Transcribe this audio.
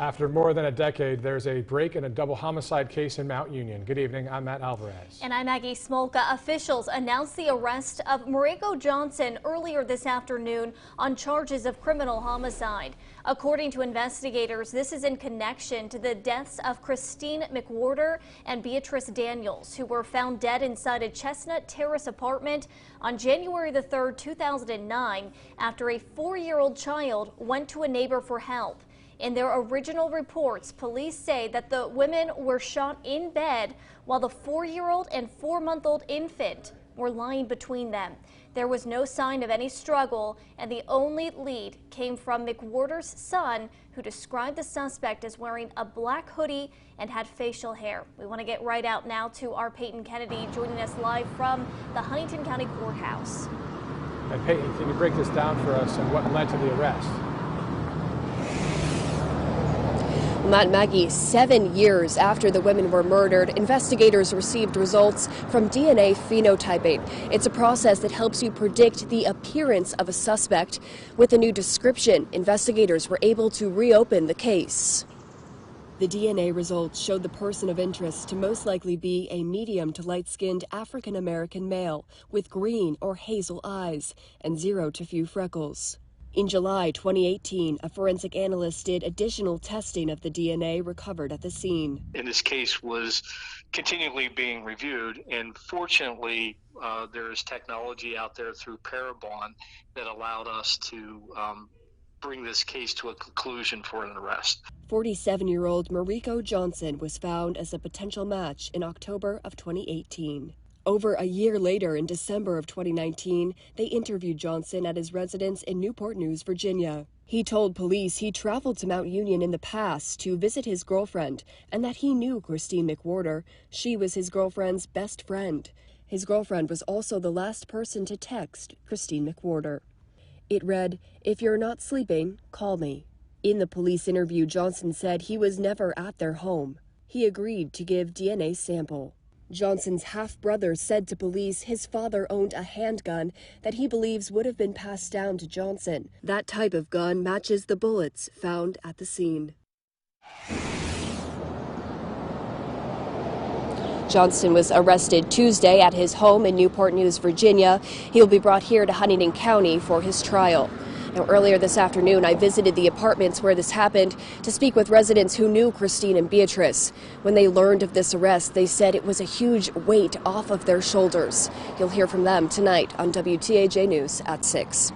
After more than a decade, there's a break in a double homicide case in Mount Union. Good evening, I'm Matt Alvarez. And I'm Maggie Smolka. Officials announced the arrest of Mariko Johnson earlier this afternoon on charges of criminal homicide. According to investigators, this is in connection to the deaths of Christine McWhorter and Beatrice Daniels, who were found dead inside a Chestnut Terrace apartment on January the 3rd, 2009, after a 4-year-old child went to a neighbor for help. In their original reports, police say that the women were shot in bed while the 4-year-old and 4-month-old infant were lying between them. There was no sign of any struggle, and the only lead came from McWhorter's son, who described the suspect as wearing a black hoodie and had facial hair. We want to get right out now to our Peyton Kennedy, joining us live from the Huntington County Courthouse. And Peyton, can you break this down for us and what led to the arrest? Matt, Maggie, 7 years after the women were murdered, investigators received results from DNA Phenotyping. It's a process that helps you predict the appearance of a suspect. With a new description, investigators were able to reopen the case. The DNA results showed the person of interest to most likely be a medium to light-skinned African-American male with green or hazel eyes and 0 to few freckles. In July 2018, a forensic analyst did additional testing of the DNA recovered at the scene. And this case was continually being reviewed, and fortunately, there is technology out there through Parabon that allowed us to bring this case to a conclusion for an arrest. 47-year-old Mariko Johnson was found as a potential match in October of 2018. Over a year later, in December of 2019, they interviewed Johnson at his residence in Newport News, Virginia. He told police he traveled to Mount Union in the past to visit his girlfriend and that he knew Christine McWhorter. She was his girlfriend's best friend. His girlfriend was also the last person to text Christine McWhorter. It read, "If you're not sleeping, call me." In the police interview, Johnson said he was never at their home. He agreed to give DNA sample. Johnson's half-brother said to police his father owned a handgun that he believes would have been passed down to Johnson. That type of gun matches the bullets found at the scene. Johnson was arrested Tuesday at his home in Newport News, Virginia. He will be brought here to Huntington County for his trial. Now, earlier this afternoon, I visited the apartments where this happened to speak with residents who knew Christine and Beatrice. When they learned of this arrest, they said it was a huge weight off of their shoulders. You'll hear from them tonight on WTAJ News at 6.